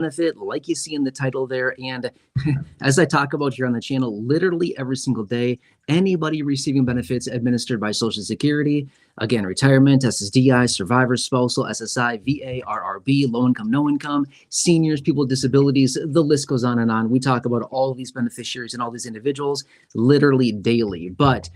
benefit like you see in the title there. And as I talk about here on the channel, literally every single day, anybody receiving benefits administered by Social Security, again, retirement, SSDI, survivor, spousal, SSI, VA, RRB, low income, no income, seniors, people with disabilities, the list goes on and on. We talk about all of these beneficiaries and all these individuals literally daily. But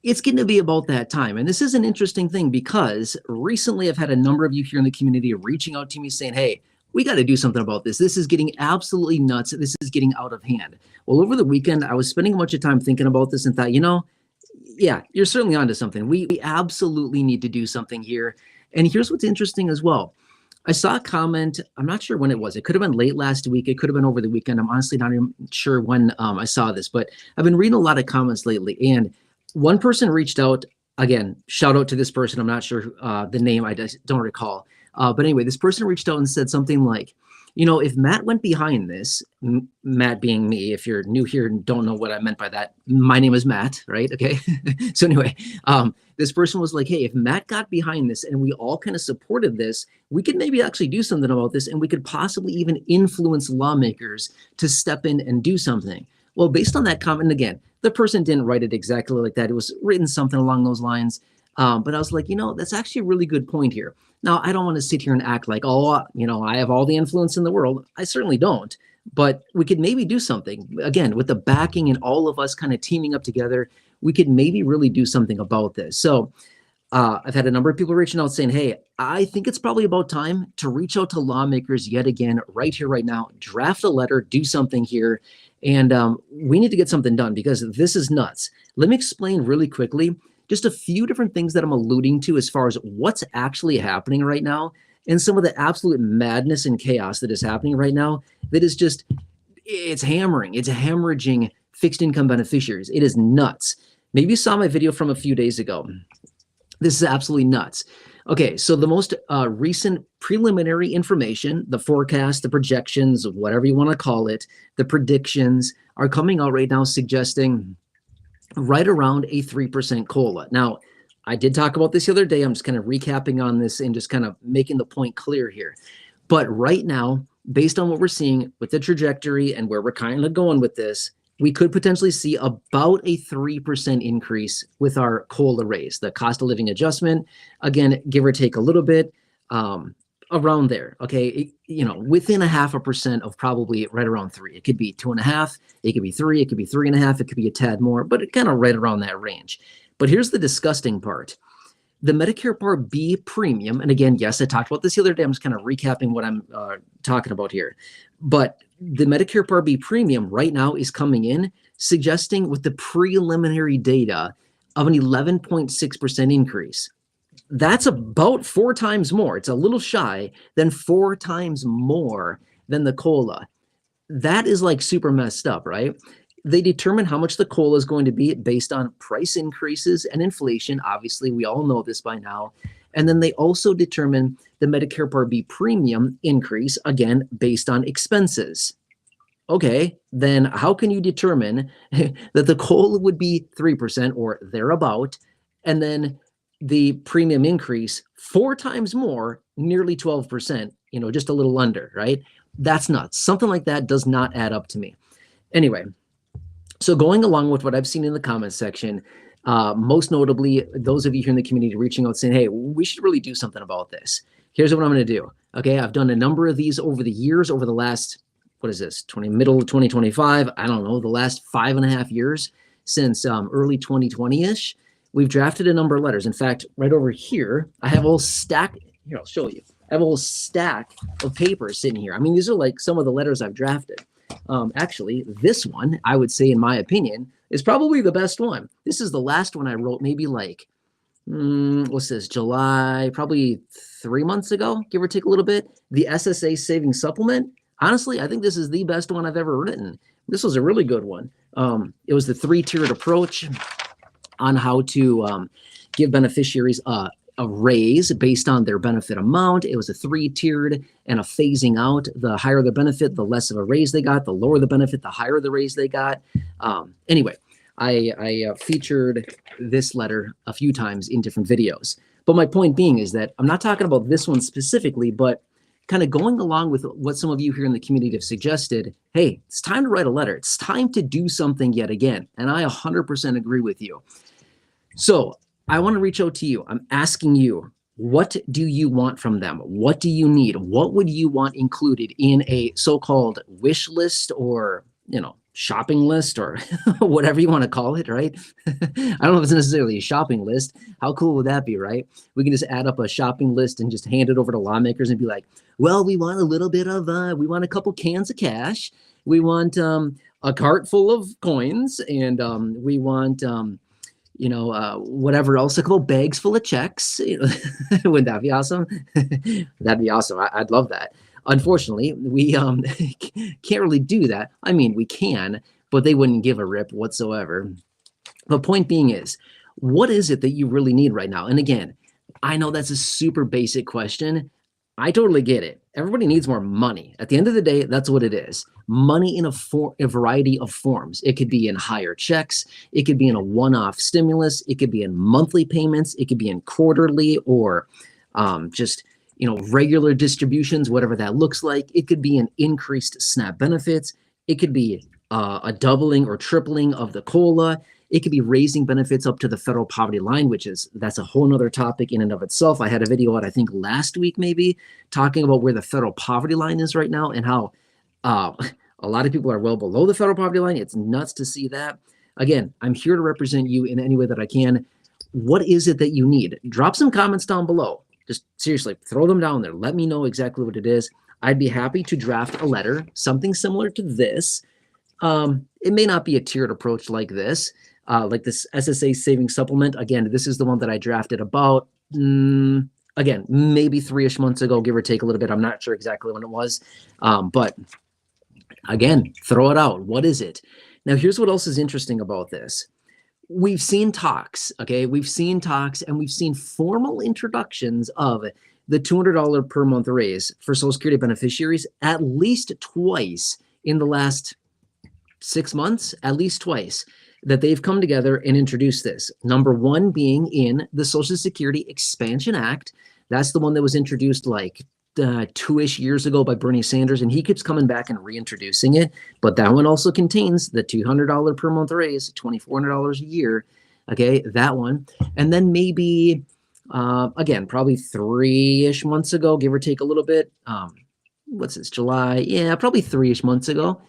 it's going to be about that time. And this is an interesting thing because recently I've had a number of you here in the community reaching out to me saying, hey, we got to do something about this. This is getting absolutely nuts. This is getting out of hand. Well, over the weekend, I was spending a bunch of time thinking about this and thought, yeah, you're certainly onto something. We absolutely need to do something here. And here's what's interesting as well. I saw a comment. I'm not sure when it was. It could have been late last week. It could have been over the weekend. I'm honestly not even sure when I saw this, but I've been reading a lot of comments lately. And one person reached out. Again, shout out to this person. I'm not sure the name. I just don't recall. But anyway, this person reached out and said something like, if Matt went behind this, Matt being me, if you're new here and don't know what I meant by that, my name is Matt, right? Okay. So anyway, this person was like, hey, if Matt got behind this and we all kind of supported this, we could maybe actually do something about this, and we could possibly even influence lawmakers to step in and do something. Well, based on that comment, again, the person didn't write it exactly like that. It was written something along those lines. But I was like, that's actually a really good point here. Now, I don't want to sit here and act like, I have all the influence in the world. I certainly don't. But we could maybe do something. Again, with the backing and all of us kind of teaming up together, we could maybe really do something about this. So I've had a number of people reaching out saying, hey, I think it's probably about time to reach out to lawmakers yet again, right here, right now, draft a letter, do something here. And we need to get something done because this is nuts. Let me explain really quickly just a few different things that I'm alluding to as far as what's actually happening right now and some of the absolute madness and chaos that is happening right now that is just, it's hemorrhaging fixed income beneficiaries. It is nuts. Maybe you saw my video from a few days ago. This is absolutely nuts. Okay, so the most recent preliminary information, the forecast, the projections, whatever you want to call it, the predictions are coming out right now suggesting right around a 3% COLA. Now, I did talk about this the other day. I'm just kind of recapping on this and just kind of making the point clear here. But right now, based on what we're seeing with the trajectory and where we're kind of going with this, we could potentially see about a 3% increase with our COLA raise, the cost of living adjustment. Again, give or take a little bit, around there. Okay, within 0.5% of probably right around 3. It could be 2.5. It could be 3. It could be 3.5. It could be a tad more, but it kind of right around that range. But here's the disgusting part. The Medicare Part B premium, and again, yes, I talked about this the other day. I'm just kind of recapping what I'm talking about here. But the Medicare Part B premium right now is coming in, suggesting with the preliminary data of an 11.6% increase. That's about 4 times more. It's a little shy than 4 times more than the COLA. That is like super messed up, right? They determine how much the COLA is going to be based on price increases and inflation. Obviously, we all know this by now. And then they also determine the Medicare Part B premium increase, again, based on expenses. Okay, then how can you determine that the COLA would be 3% or thereabout, and then the premium increase 4 times more, nearly 12%, just a little under, right? That's nuts. Something like that does not add up to me. Anyway, so going along with what I've seen in the comments section, most notably, those of you here in the community reaching out saying, hey, we should really do something about this. Here's what I'm going to do. Okay, I've done a number of these over the years, over the last, what is this, middle of 2025, I don't know, the last 5.5 years since early 2020-ish. We've drafted a number of letters. In fact, right over here, I have a whole stack. Here, I'll show you. I have a whole stack of papers sitting here. I mean, these are like some of the letters I've drafted. Actually, this one, I would say, in my opinion, is probably the best one. This is the last one I wrote maybe like, what's this, July, probably 3 months ago, give or take a little bit. The SSA Savings Supplement. Honestly, I think this is the best one I've ever written. This was a really good one. It was the 3-tiered approach on how to give beneficiaries a raise based on their benefit amount. It was a 3-tiered and a phasing out. The higher the benefit, the less of a raise they got. The lower the benefit, the higher the raise they got. Anyway, I featured this letter a few times in different videos. But my point being is that I'm not talking about this one specifically, but kind of going along with what some of you here in the community have suggested, hey, it's time to write a letter. It's time to do something yet again. And I 100% agree with you. So I want to reach out to you. I'm asking you, what do you want from them? What do you need? What would you want included in a so-called wish list or, shopping list or whatever you want to call it, right? I don't know if it's necessarily a shopping list. How cool would that be, right? We can just add up a shopping list and just hand it over to lawmakers and be like, well, we want a little bit of, we want a couple cans of cash. We want a cart full of coins, and we want, whatever else, a couple bags full of checks. Wouldn't that be awesome? That'd be awesome. I'd love that. Unfortunately, we can't really do that. I mean, we can, but they wouldn't give a rip whatsoever. The point being is, what is it that you really need right now? And again, I know that's a super basic question. I totally get it. Everybody needs more money. At the end of the day, that's what it is. Money in a variety of forms. It could be in higher checks. It could be in a one-off stimulus. It could be in monthly payments. It could be in quarterly or just regular distributions, whatever that looks like. It could be an increased SNAP benefits. It could be a doubling or tripling of the COLA. It could be raising benefits up to the federal poverty line, that's a whole nother topic in and of itself. I had a video out, I think last week maybe, talking about where the federal poverty line is right now and how a lot of people are well below the federal poverty line. It's nuts to see that. Again, I'm here to represent you in any way that I can. What is it that you need? Drop some comments down below. Just seriously, throw them down there. Let me know exactly what it is. I'd be happy to draft a letter, something similar to this. It may not be a tiered approach like this SSA savings supplement. Again, this is the one that I drafted about, again, maybe 3-ish months ago, give or take a little bit. I'm not sure exactly when it was. But again, throw it out. What is it? Now, here's what else is interesting about this. We've seen talks, okay? We've seen talks and we've seen formal introductions of the $200 per month raise for Social Security beneficiaries at least twice in the last 6 months, at least twice, that they've come together and introduced this. Number one being in the Social Security Expansion Act. That's the one that was introduced like 2-ish years ago by Bernie Sanders, and he keeps coming back and reintroducing it. But that one also contains the $200 per month raise, $2,400 a year. Okay, that one. And then maybe, again, probably 3-ish months ago, give or take a little bit. What's this, July? Yeah, probably 3-ish months ago,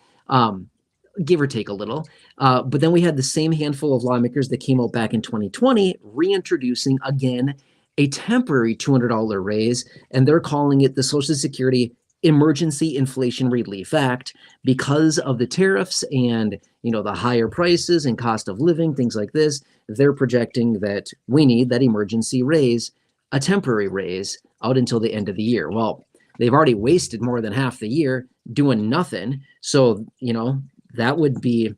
give or take a little. But then we had the same handful of lawmakers that came out back in 2020, reintroducing, again, a temporary $200 raise, and they're calling it the Social Security Emergency Inflation Relief Act because of the tariffs and, the higher prices and cost of living, things like this. They're projecting that we need that emergency raise, a temporary raise, out until the end of the year. Well, they've already wasted more than half the year doing nothing. So, that would be,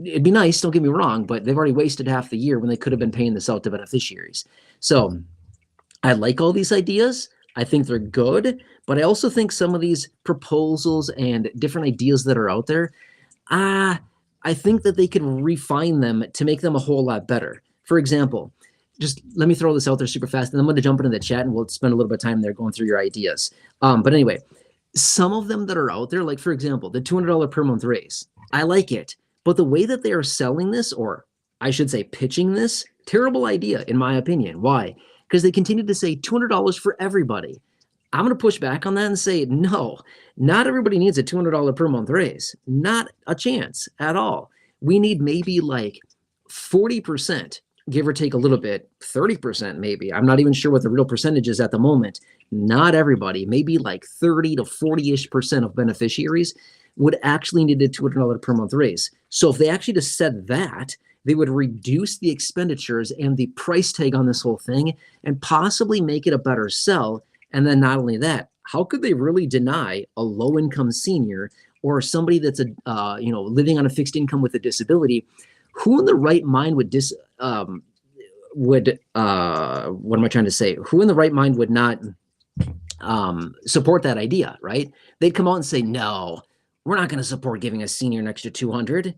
it'd be nice, don't get me wrong, but they've already wasted half the year when they could have been paying this out to beneficiaries. So I like all these ideas. I think they're good, but I also think some of these proposals and different ideas that are out there, I think that they could refine them to make them a whole lot better. For example, just let me throw this out there super fast, and I'm going to jump into the chat and we'll spend a little bit of time there going through your ideas. But anyway, some of them that are out there, like for example, the $200 per month raise, I like it, but the way that they are selling this, or I should say pitching this, terrible idea in my opinion. Why? Because they continue to say $200 for everybody. I'm going to push back on that and say, no, not everybody needs a $200 per month raise. Not a chance at all. We need maybe like 40%, give or take a little bit, 30% maybe. I'm not even sure what the real percentage is at the moment. Not everybody, maybe like 30 to 40-ish% of beneficiaries would actually need a $200 per month raise. So if they actually just said that, they would reduce the expenditures and the price tag on this whole thing and possibly make it a better sell. And then not only that, how could they really deny a low-income senior or somebody that's living on a fixed income with a disability? Who in the right mind would Who in the right mind would not support that idea, right? They'd come out and say, no, we're not going to support giving a senior an extra $200.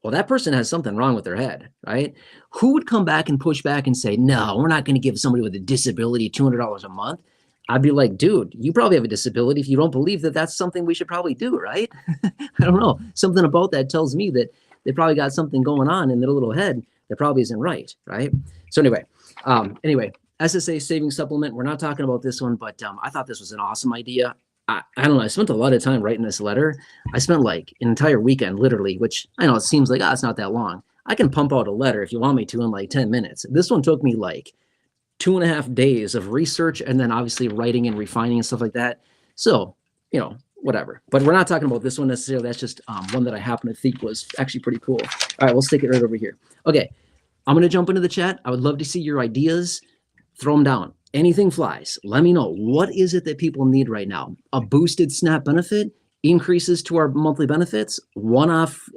Well, that person has something wrong with their head, right? Who would come back and push back and say, no, we're not going to give somebody with a disability $200 a month? I'd be like, dude, you probably have a disability if you don't believe that that's something we should probably do, right? I don't know. Something about that tells me that they probably got something going on in their little head that probably isn't right, right? So anyway, SSA savings supplement. We're not talking about this one, but I thought this was an awesome idea. I don't know. I spent a lot of time writing this letter. I spent like an entire weekend, literally, which I know it seems like, it's not that long. I can pump out a letter if you want me to in like 10 minutes. This one took me like 2.5 days of research and then obviously writing and refining and stuff like that. So, whatever. But we're not talking about this one necessarily. That's just one that I happen to think was actually pretty cool. All right, we'll stick it right over here. Okay, I'm going to jump into the chat. I would love to see your ideas. Throw them down. Anything flies. Let me know. What is it that people need right now? A boosted SNAP benefit? Increases to our monthly benefits? One-off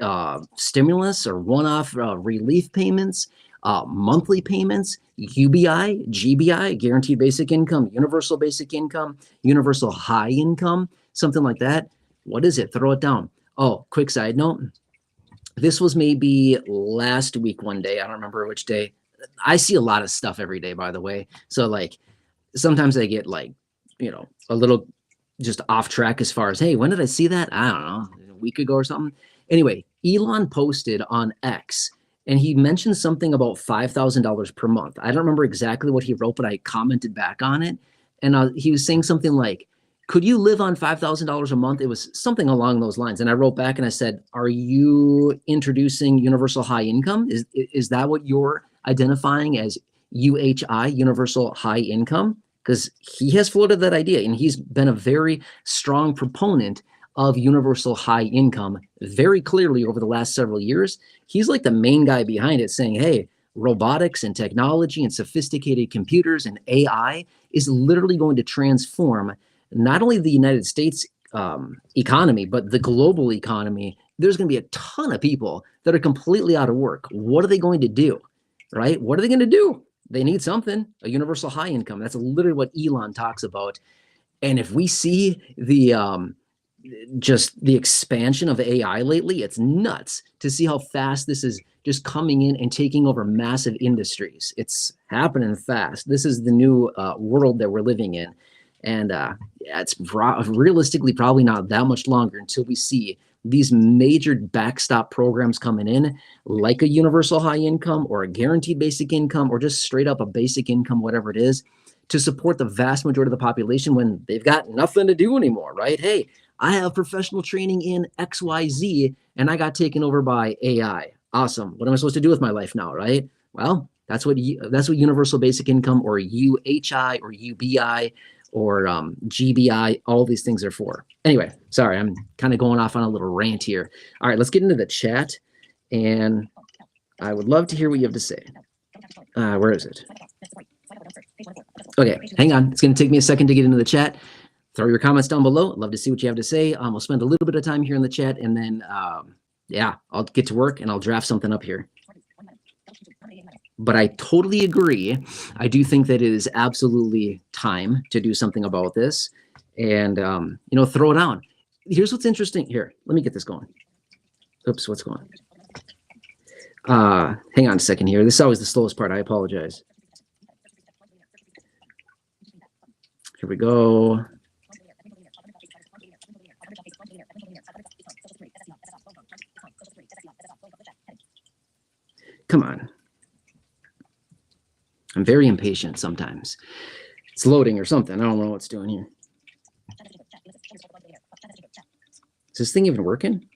stimulus or one-off relief payments? Monthly payments? UBI, GBI, guaranteed basic income, universal basic income, universal high income, something like that. What is it? Throw it down. Oh, quick side note. This was maybe last week one day. I don't remember which day. I see a lot of stuff every day, by the way. So like sometimes I get like, a little just off track as far as, hey, when did I see that? I don't know, a week ago or something. Anyway, Elon posted on X and he mentioned something about $5,000 per month. I don't remember exactly what he wrote, but I commented back on it. And he was saying something like, could you live on $5,000 a month? It was something along those lines. And I wrote back and I said, are you introducing universal high income? Is that what you're identifying as UHI, universal high income? Because he has floated that idea and he's been a very strong proponent of universal high income very clearly over the last several years. He's like the main guy behind it saying, hey, robotics and technology and sophisticated computers and AI is literally going to transform not only the United States economy, but the global economy. There's going to be a ton of people that are completely out of work. What are they going to do, right? What are they going to do? They need something, a universal high income. That's literally what Elon talks about. And if we see just the expansion of AI lately, it's nuts to see how fast this is just coming in and taking over massive industries. It's happening fast. This is the new world that we're living in. And it's realistically probably not that much longer until we see these major backstop programs coming in, like a universal high income or a guaranteed basic income or just straight up a basic income, whatever it is, to support the vast majority of the population when they've got nothing to do anymore, right? Hey, I have professional training in XYZ and I got taken over by AI. Awesome. What am I supposed to do with my life now, right? Well, that's what universal basic income or UHI or UBI or GBI, all these things are for. Anyway, sorry, I'm kind of going off on a little rant here. All right, let's get into the chat. And I would love to hear what you have to say. Where is it? Okay, hang on. It's going to take me a second to get into the chat. Throw your comments down below. I'd love to see what you have to say. We'll spend a little bit of time here in the chat, and then, yeah, I'll get to work, and I'll draft something up here. But I totally agree. I do think that it is absolutely time to do something about this and, throw it on. Here's what's interesting. Here, let me get this going. Oops, what's going on? Hang on a second here. This is always the slowest part. I apologize. Here we go. Come on. I'm very impatient sometimes. It's loading or something. I don't know what's doing here. Is this thing even working?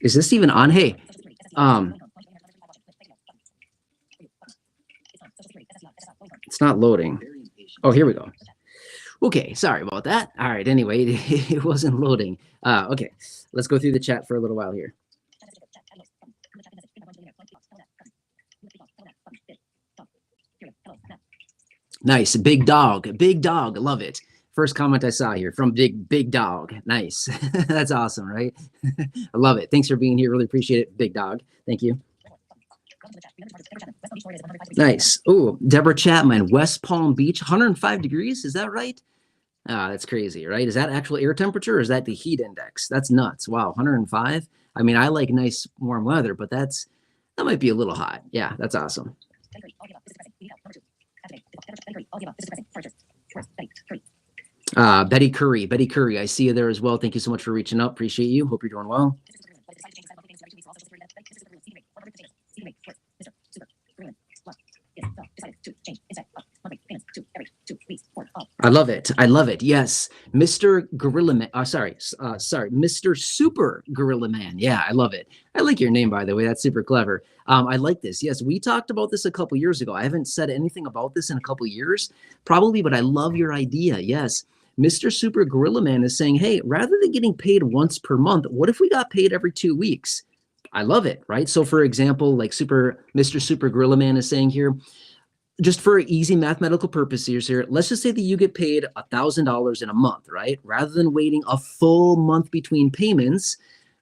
Is this even on? Hey, it's not loading. Oh, here we go. Okay, sorry about that. All right, anyway, it wasn't loading. Okay, let's go through the chat for a little while here. Nice, big dog, love it. First comment I saw here from big dog. Nice, that's awesome, right? I love it. Thanks for being here. Really appreciate it, big dog. Thank you. Nice. Oh, Deborah Chapman, West Palm Beach, 105 degrees. Is that right? That's crazy, right? Is that actual air temperature or is that the heat index? That's nuts. Wow, 105. I mean, I like nice warm weather, but that might be a little hot. Yeah, that's awesome. Betty Curry, I see you there as well. Thank you so much for reaching up. Appreciate you. Hope you're doing well. I love it. I love it. Yes. Mr. Gorilla Man. Sorry, Mr. Super Gorilla Man. Yeah, I love it. I like your name, by the way. That's super clever. I like this. Yes, we talked about this a couple years ago. I haven't said anything about this in a couple years, probably, but I love your idea. Yes. Mr. Super Gorilla Man is saying, hey, rather than getting paid once per month, what if we got paid every 2 weeks? I love it, right? So for example, like Mr. Super Gorilla Man is saying here, just for easy mathematical purposes here, let's just say that you get paid $1,000 in a month, right? Rather than waiting a full month between payments,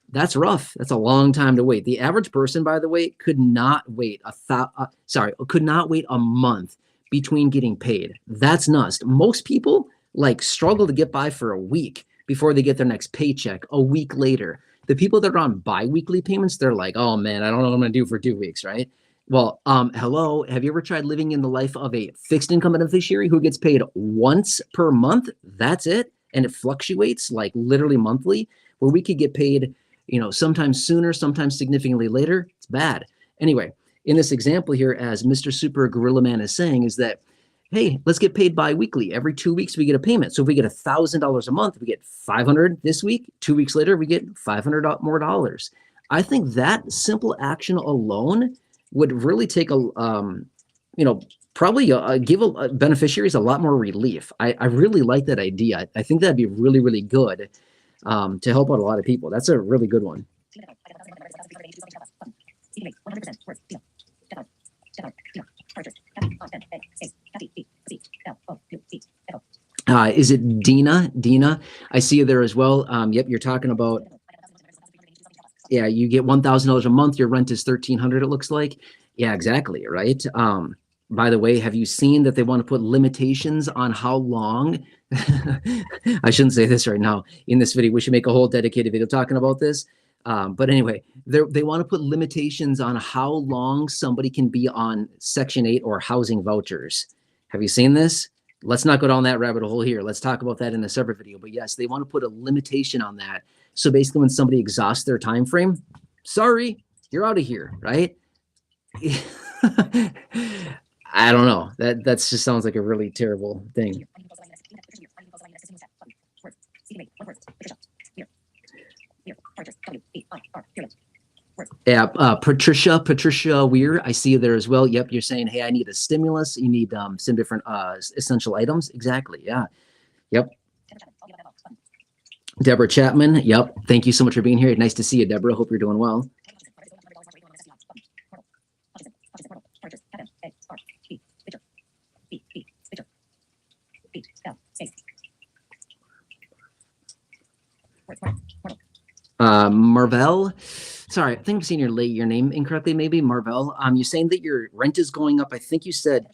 that's rough. That's a long time to wait. The average person, by the way, could not wait a month between getting paid. That's nuts. Most people like struggle to get by for a week before they get their next paycheck a week later. The people that are on bi-weekly payments, they're like, oh man, I don't know what I'm gonna do for 2 weeks, right? Well, hello, have you ever tried living in the life of a fixed income beneficiary who gets paid once per month? That's it. And it fluctuates like literally monthly, where we could get paid, sometimes sooner, sometimes significantly later. It's bad. Anyway, in this example here, as Mr. Super Gorilla Man is saying, is that, hey, let's get paid bi-weekly. Every 2 weeks, we get a payment. So if we get $1,000 a month, we get $500 this week. 2 weeks later, we get $500 more dollars. I think that simple action alone would really take give beneficiaries a lot more relief. I really like that idea. I think that'd be really, really good to help out a lot of people. That's a really good one. Is it Dina? Dina, I see you there as well. Yep, you're talking about, yeah, you get $1,000 a month. Your rent is $1,300, it looks like. Yeah, exactly, right? By the way, have you seen that they want to put limitations on how long? I shouldn't say this right now in this video. We should make a whole dedicated video talking about this. But anyway, they want to put limitations on how long somebody can be on Section 8 or housing vouchers. Have you seen this? Let's not go down that rabbit hole here. Let's talk about that in a separate video. But yes, they want to put a limitation on that. So basically, when somebody exhausts their time frame, sorry, you're out of here, right? I don't know. That just sounds like a really terrible thing. Yeah, Patricia Weir, I see you there as well. Yep, you're saying, hey, I need a stimulus. You need some different essential items. Exactly. Yeah. Yep. Deborah Chapman. Yep. Thank you so much for being here. Nice to see you, Deborah. Hope you're doing well. Marvell. Sorry, I think I'm saying your name incorrectly, maybe. Marvell. You're saying that your rent is going up. I think you said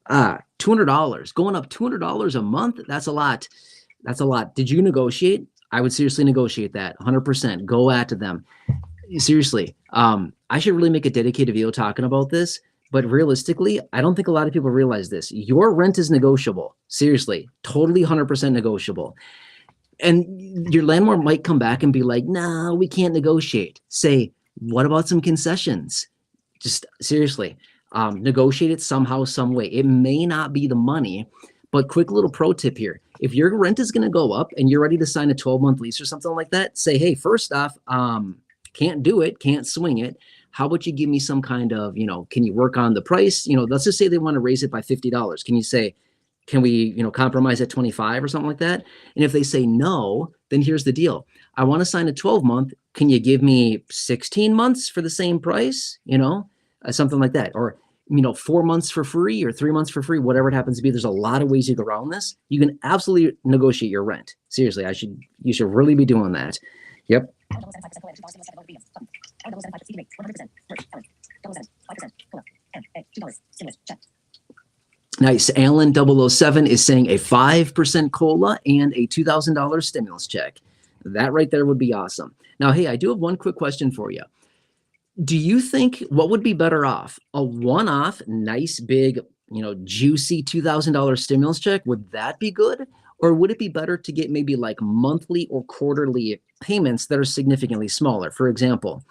$200. Going up $200 a month. That's a lot. That's a lot. Did you negotiate? I would seriously negotiate that. 100%. Go at them. Seriously. I should really make a dedicated video talking about this. But realistically, I don't think a lot of people realize this. Your rent is negotiable. Seriously. Totally 100% negotiable. And your landlord might come back and be like, no, we can't negotiate. Say, what about some concessions? Just seriously, negotiate it somehow, some way. It may not be the money, but quick little pro tip here. If your rent is going to go up and you're ready to sign a 12-month lease or something like that, say, hey, first off, can't do it, can't swing it. How about you give me some kind of, can you work on the price? Let's just say they want to raise it by $50. Can you say, can we, compromise at 25 or something like that? And if they say no, then here's the deal. I want to sign a 12-month. Can you give me 16 months for the same price? Something like that. Or, 4 months for free or 3 months for free, whatever it happens to be. There's a lot of ways you go around this. You can absolutely negotiate your rent. Seriously, you should really be doing that. Yep. Nice. Alan 007 is saying a 5% COLA and a $2,000 stimulus check. That right there would be awesome. Now, hey, I do have one quick question for you. Do you think what would be better off? A one-off, nice, big, juicy $2,000 stimulus check? Would that be good? Or would it be better to get maybe like monthly or quarterly payments that are significantly smaller? For example,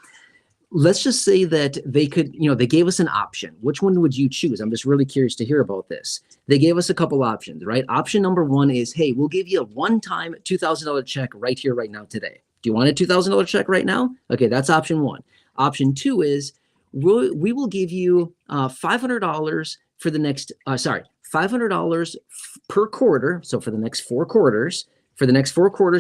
let's just say that they could, they gave us an option. Which one would you choose? I'm just really curious to hear about this. They gave us a couple options, right? Option number one is, hey, we'll give you a one-time $2,000 check right here, right now, today. Do you want a $2,000 check right now? Okay, that's option one. Option two is we will give you $500 for the next, $500 per quarter. So for the next 4 quarters,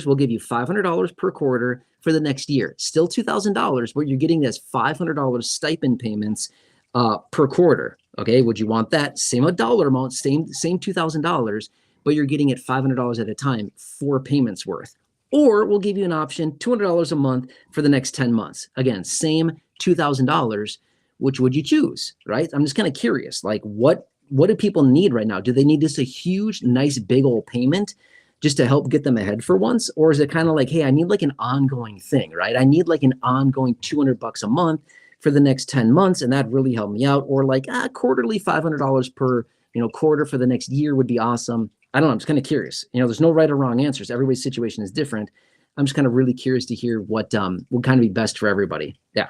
we'll give you $500 per quarter for the next year. Still $2,000, but you're getting this $500 stipend payments per quarter. Okay, would you want that? Same dollar amount, same $2,000, but you're getting it $500 at a time, 4 payments worth. Or we'll give you an option, $200 a month for the next 10 months. Again, same $2,000. Which would you choose, right? I'm just kind of curious, like what do people need right now? Do they need just a huge, nice, big old payment just to help get them ahead for once? Or is it kind of like, hey, I need like an ongoing thing, right? I need like an ongoing $200 a month for the next 10 months, and that really helped me out. Or like quarterly $500 per quarter for the next year would be awesome. I don't know. I'm just kind of curious. There's no right or wrong answers. Everybody's situation is different. I'm just kind of really curious to hear what would kind of be best for everybody. Yeah.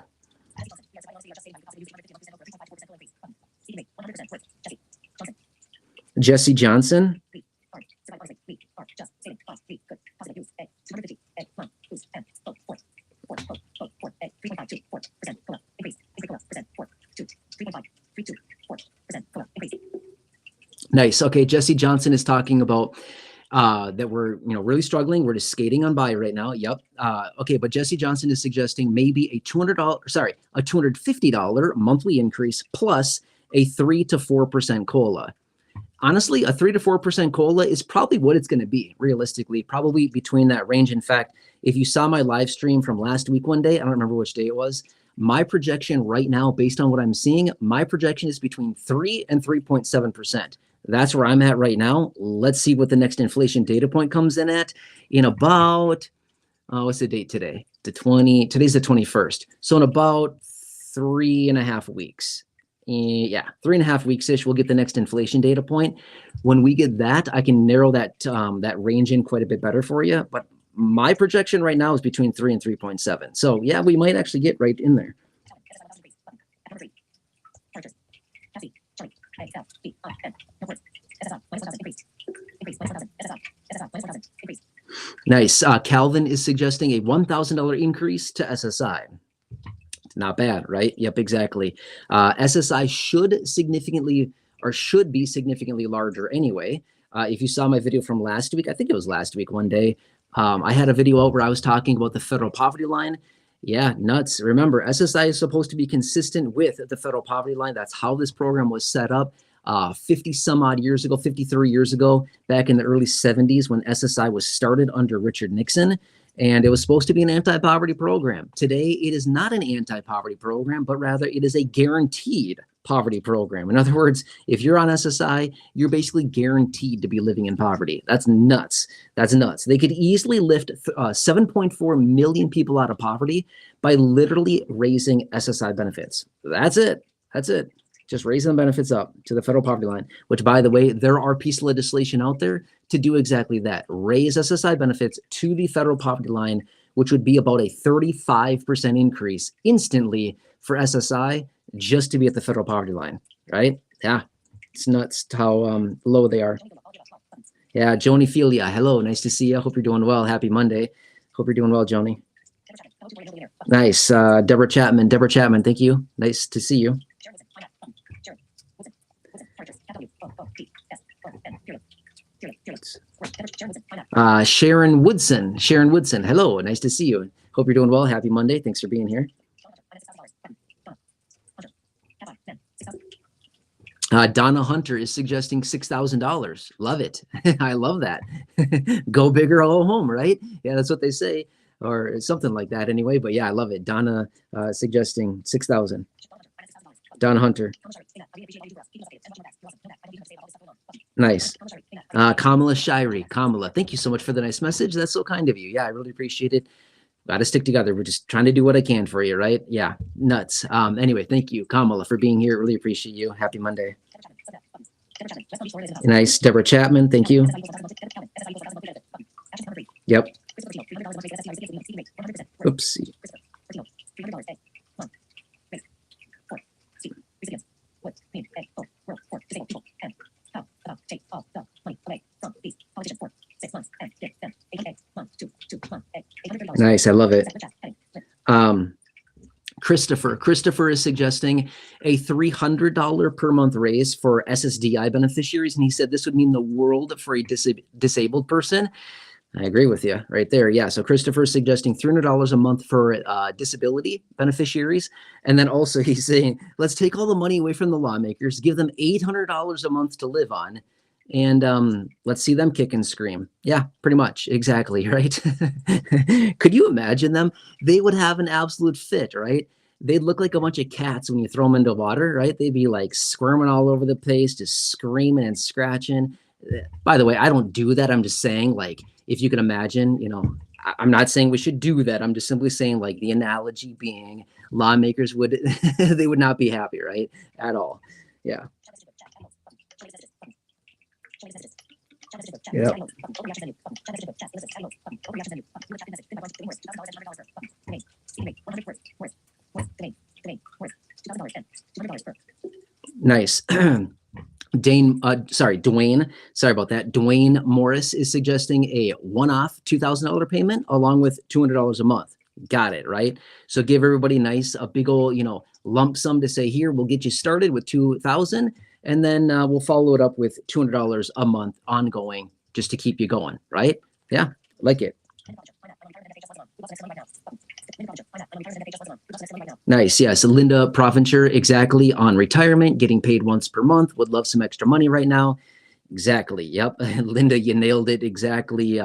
Jesse Johnson. Nice. Okay, Jesse Johnson is talking about that we're really struggling. We're just skating on by right now. Yep. Okay, but Jesse Johnson is suggesting maybe a $250 monthly increase plus a 3 to 4% COLA. Honestly, a 3 to 4% COLA is probably what it's going to be, realistically, probably between that range. In fact, if you saw my live stream from last week one day, I don't remember which day it was, my projection right now, based on what I'm seeing, my projection is between 3 and 3.7%. That's where I'm at right now. Let's see what the next inflation data point comes in at in about, what's the date today? Today's the 21st. So in about 3.5 weeks. Yeah, 3.5 weeks-ish, we'll get the next inflation data point. When we get that, I can narrow that that range in quite a bit better for you. But my projection right now is between 3 and 3.7. So yeah, we might actually get right in there. Nice. Calvin is suggesting a $1,000 increase to SSI. Not bad, right? Yep, exactly. SSI should be significantly larger anyway. If you saw my video from last week, I think it was last week one day, I had a video out where I was talking about the federal poverty line. Yeah, nuts. Remember, SSI is supposed to be consistent with the federal poverty line. That's how this program was set up 50 some odd years ago, 53 years ago, back in the early 70s when SSI was started under Richard Nixon. And it was supposed to be an anti-poverty program. Today, it is not an anti-poverty program, but rather it is a guaranteed poverty program. In other words, if you're on SSI, you're basically guaranteed to be living in poverty. That's nuts. That's nuts. They could easily lift 7.4 million people out of poverty by literally raising SSI benefits. That's it. That's it. Just raising the benefits up to the federal poverty line, which, by the way, there are pieces of legislation out there to do exactly that. Raise SSI benefits to the federal poverty line, which would be about a 35% increase instantly for SSI just to be at the federal poverty line, right? Yeah, it's nuts how low they are. Yeah, Joni Filia, hello, nice to see you. Hope you're doing well. Happy Monday. Hope you're doing well, Joni. Nice. Deborah Chapman, thank you. Nice to see you. Sharon Woodson, hello, nice to see you. Hope you're doing well. Happy Monday. Thanks for being here. Donna Hunter is suggesting $6,000. Love it. I love that. Go big or go home, right? Yeah, that's what they say, or something like that anyway. But yeah, I love it. Donna suggesting $6,000. Donna Hunter. Nice. Kamala Shirey. Kamala, thank you so much for the nice message. That's so kind of you. Yeah, I really appreciate it. got to stick together. We're just trying to do what I can for you, right? Yeah, nuts. Anyway, thank you, Kamala, for being here. Really appreciate you. Happy Monday. Nice. Deborah Chapman, thank you. Yep. Oopsie. Nice. I love it. Christopher is suggesting a $300 per month raise for SSDI beneficiaries. And he said this would mean the world for a disabled person. I agree with you right there. Yeah. So Christopher is suggesting $300 a month for disability beneficiaries. And then also he's saying, let's take all the money away from the lawmakers, give them $800 a month to live on. And let's see them kick and scream. Yeah, pretty much. Exactly. Right. Could you imagine them? They would have an absolute fit, right? They'd look like a bunch of cats when you throw them into water, right? They'd be like squirming all over the place, just screaming and scratching. By the way, I don't do that. I'm just saying, like, if you can imagine, you know, I'm not saying we should do that. I'm just simply saying, like, the analogy being lawmakers would, they would not be happy, right? At all. Yeah. Yeah. Nice. Dwayne, sorry about that. Dwayne Morris is suggesting a one-off $2,000 payment along with $200 a month. Got it, right? So give everybody a big old, you know, lump sum to say, here, we'll get you started with $2,000, and then we'll follow it up with $200 a month ongoing just to keep you going, right? Yeah, like it. Nice. Yes. Linda Provencher, exactly, on retirement, getting paid once per month, would love some extra money right now. Exactly. Yep. Linda, you nailed it. Exactly.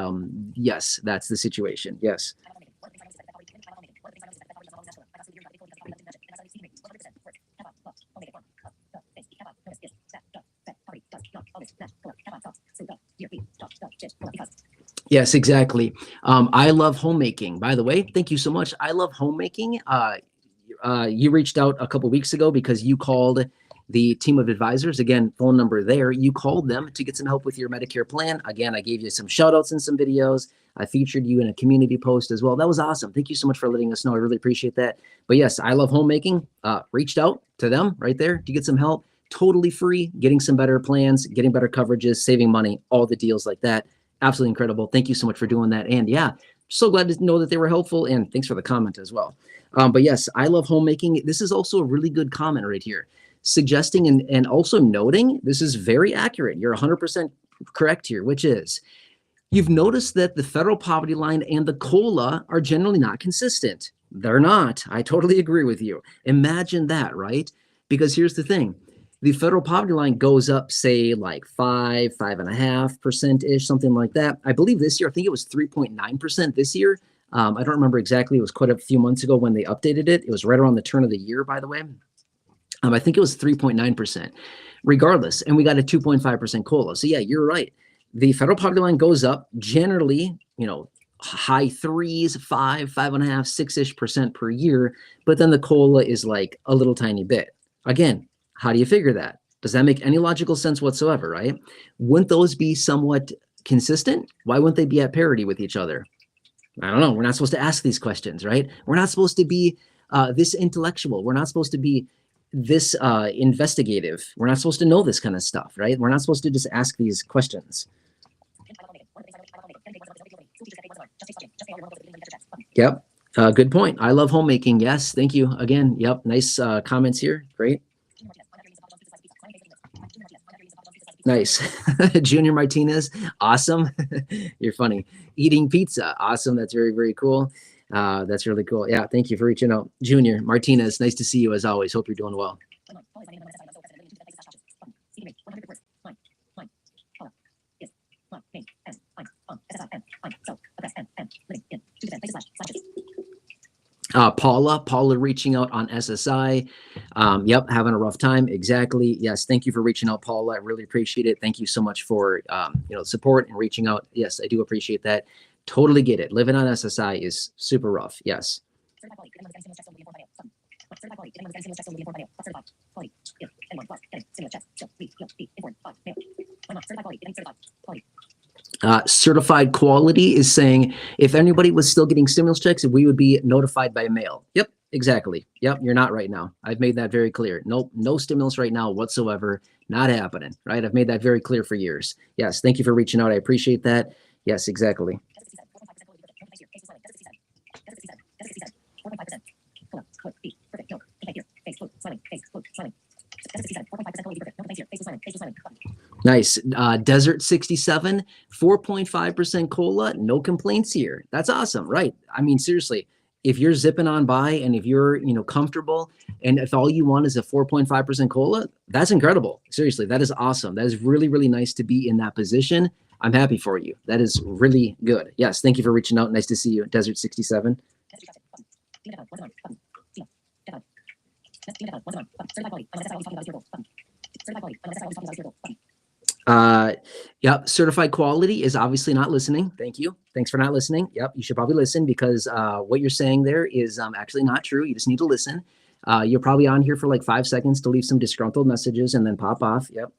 Yes, that's the situation. Yes. Yes, exactly. I love homemaking, by the way. Thank you so much. I love homemaking. You reached out a couple weeks ago because you called the team of advisors. Again, phone number there. You called them to get some help with your Medicare plan. Again, I gave you some shout outs in some videos. I featured you in a community post as well. That was awesome. Thank you so much for letting us know. I really appreciate that. But yes, I love homemaking. Reached out to them right there to get some help. Totally free, getting some better plans, getting better coverages, saving money, all the deals like that. Absolutely incredible. Thank you so much for doing that. And yeah, so glad to know that they were helpful. And thanks for the comment as well. But yes, I love homemaking. This is also a really good comment right here, suggesting and also noting this is very accurate. You're 100% correct here, which is you've noticed that the federal poverty line and the COLA are generally not consistent. They're not. I totally agree with you. Imagine that, right? Because here's the thing. The federal poverty line goes up, say, like 5.5% ish, something like that. I believe this year, I think it was 3.9% this year. I don't remember exactly. It was quite a few months ago when they updated it. It was right around the turn of the year, by the way. I think it was 3.9%. Regardless, and we got a 2.5% COLA. So yeah, you're right. The federal poverty line goes up generally, you know, high threes, 5.5%, 6-ish% per year. But then the COLA is like a little tiny bit. Again, how do you figure that? Does that make any logical sense whatsoever, right? Wouldn't those be somewhat consistent? Why wouldn't they be at parity with each other? I don't know. We're not supposed to ask these questions, right? We're not supposed to be this intellectual. We're not supposed to be this investigative. We're not supposed to know this kind of stuff, right? We're not supposed to just ask these questions. Yep. Good point. I love homemaking. Yes. Thank you. Again, yep. Nice comments here. Great. Nice. Junior Martinez. Awesome. You're funny. Eating pizza. Awesome. That's very, very cool. That's really cool. Yeah. Thank you for reaching out. Junior Martinez. Nice to see you as always. Hope you're doing well. Paula reaching out on SSI. Yep, having a rough time. Exactly. Yes, thank you for reaching out, Paula. I really appreciate it. Thank you so much for support and reaching out. Yes, I do appreciate that. Totally get it. Living on SSI is super rough. Yes. Certified quality is saying if anybody was still getting stimulus checks, we would be notified by mail. Yep, exactly. Yep, you're not right now. I've made that very clear. Nope, no stimulus right now whatsoever. Not happening, right? I've made that very clear for years. Yes, thank you for reaching out. I appreciate that. Yes, exactly. Nice. Desert 67, 4.5% COLA, no complaints here. That's awesome, right? I mean, seriously, if you're zipping on by and if you're, comfortable and if all you want is a 4.5% COLA, that's incredible. Seriously, that is awesome. That is really, really nice to be in that position. I'm happy for you. That is really good. Yes, thank you for reaching out. Nice to see you, Desert 67. Yep, certified quality is obviously not listening. Thank you. Thanks for not listening. Yep, you should probably listen because what you're saying there is actually not true. You just need to listen. You're probably on here for like 5 seconds to leave some disgruntled messages and then pop off. Yep.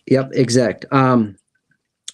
Yep, exact.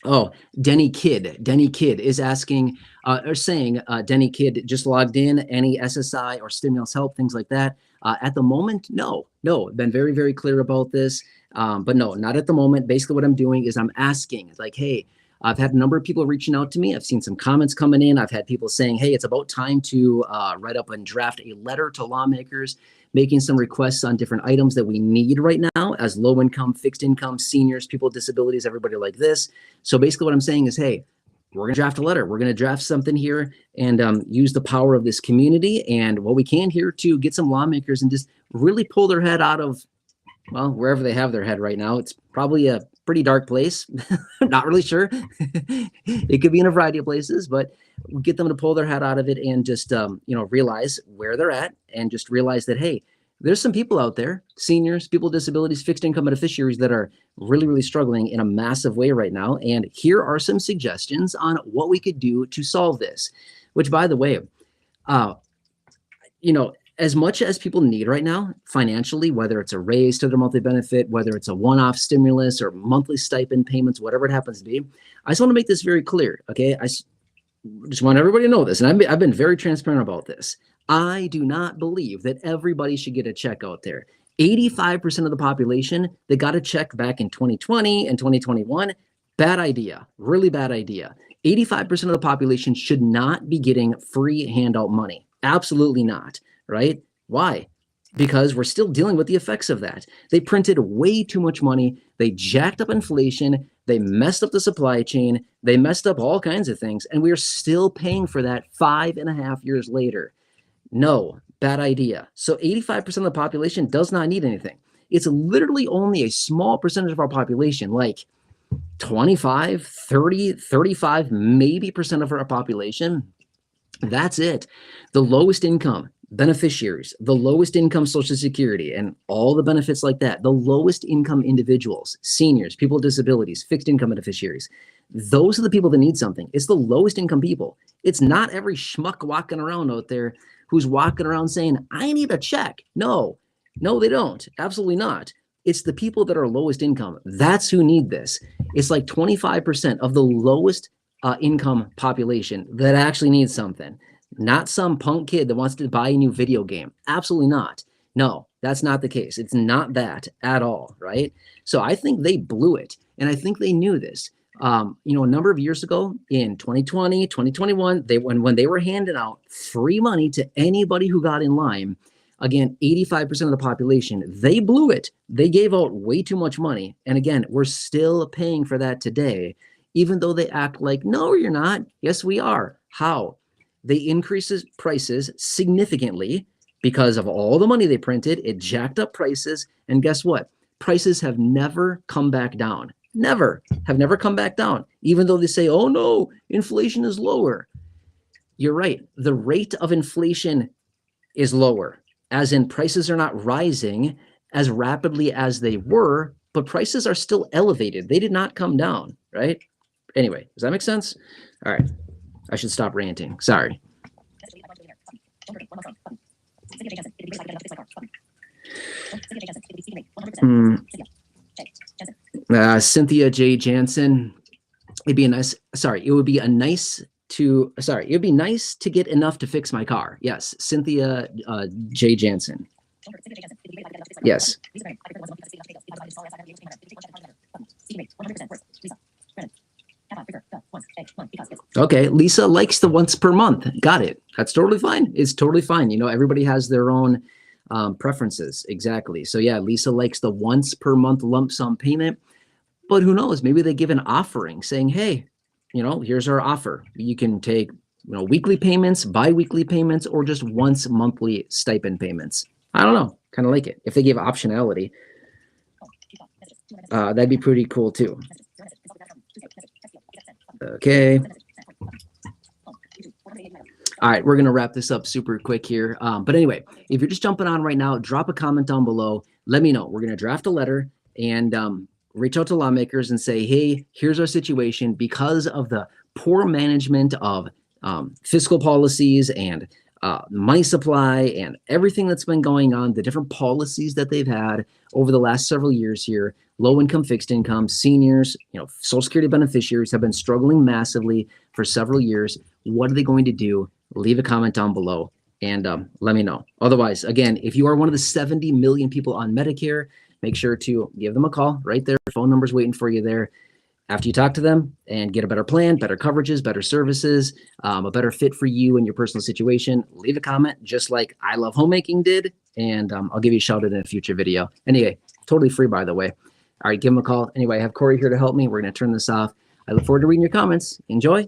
Oh, Denny Kidd is asking or saying, Denny Kidd just logged in, any SSI or stimulus help, things like that. At the moment, no, been very, very clear about this. But no, not at the moment. Basically what I'm doing is I'm asking like, hey, I've had a number of people reaching out to me. I've seen some comments coming in. I've had people saying, hey, it's about time to write up and draft a letter to lawmakers, making some requests on different items that we need right now as low income, fixed income, seniors, people with disabilities, everybody like this. So basically what I'm saying is, hey, we're going to draft a letter. We're going to draft something here and use the power of this community and what we can here to get some lawmakers and just really pull their head out of, well, wherever they have their head right now. It's probably a pretty dark place. Not really sure. It could be in a variety of places, but we'll get them to pull their head out of it and just, realize where they're at and just realize that, hey, there's some people out there, seniors, people with disabilities, fixed income beneficiaries that are really, really struggling in a massive way right now. And here are some suggestions on what we could do to solve this, which, by the way, as much as people need right now financially, whether it's a raise to their monthly benefit, whether it's a one-off stimulus or monthly stipend payments, whatever it happens to be, I just want to make this very clear, okay? I just want everybody to know this, and I've been very transparent about this. I do not believe that everybody should get a check out there. 85% of the population that got a check back in 2020 and 2021, bad idea, really bad idea. 85% of the population should not be getting free handout money. Absolutely not. Right? Why? Because we're still dealing with the effects of that. They printed way too much money. They jacked up inflation. They messed up the supply chain. They messed up all kinds of things. And we're still paying for that 5.5 years later. No, bad idea. So 85% of the population does not need anything. It's literally only a small percentage of our population, like 25, 30, 35, maybe percent of our population. That's it. The lowest income beneficiaries, the lowest income Social Security, and all the benefits like that, the lowest income individuals, seniors, people with disabilities, fixed income beneficiaries, those are the people that need something. It's the lowest income people. It's not every schmuck walking around out there who's walking around saying, I need a check. No, they don't. Absolutely not. It's the people that are lowest income. That's who need this. It's like 25% of the lowest income population that actually needs something. Not some punk kid that wants to buy a new video game. Absolutely not. No, that's not the case. It's not that at all, right? So I think they blew it. And I think they knew this. A number of years ago in 2020, 2021, when they were handing out free money to anybody who got in line, again, 85% of the population, they blew it. They gave out way too much money. And again, we're still paying for that today, even though they act like, no, you're not. Yes, we are. How? They increases prices significantly because of all the money they printed. It jacked up prices. And guess what? Prices have never come back down. Never come back down. Even though they say, oh no, inflation is lower. you're right. The rate of inflation is lower, as in prices are not rising as rapidly as they were, but prices are still elevated. They did not come down, right? Anyway, does that make sense? All right. I should stop ranting. Sorry. Cynthia J. Jansen. It would be nice to get enough to fix my car. Yes, Cynthia J. Jansen. Yes. Okay, Lisa likes the once per month. Got it. That's totally fine. It's totally fine. You know, everybody has their own preferences. Exactly. So yeah, Lisa likes the once per month lump sum payment. But who knows? Maybe they give an offering saying, hey, you know, here's our offer. You can take, you know, weekly payments, bi-weekly payments, or just once monthly stipend payments. I don't know. Kind of like it. If they give optionality, that'd be pretty cool too. Okay. All right, we're going to wrap this up super quick here. But anyway, if you're just jumping on right now, drop a comment down below. Let me know. We're going to draft a letter and reach out to lawmakers and say, hey, here's our situation because of the poor management of fiscal policies and money supply and everything that's been going on, the different policies that they've had over the last several years here. Low income, fixed income, seniors, you know, Social Security beneficiaries have been struggling massively for several years. What are they going to do? Leave a comment down below and let me know. Otherwise, again, if you are one of the 70 million people on Medicare, make sure to give them a call right there. Phone number's waiting for you there. After you talk to them and get a better plan, better coverages, better services, a better fit for you and your personal situation, leave a comment just like I Love Homemaking did, and I'll give you a shout out in a future video. Anyway, totally free, by the way. All right, give them a call. Anyway, I have Corey here to help me. We're going to turn this off. I look forward to reading your comments. Enjoy.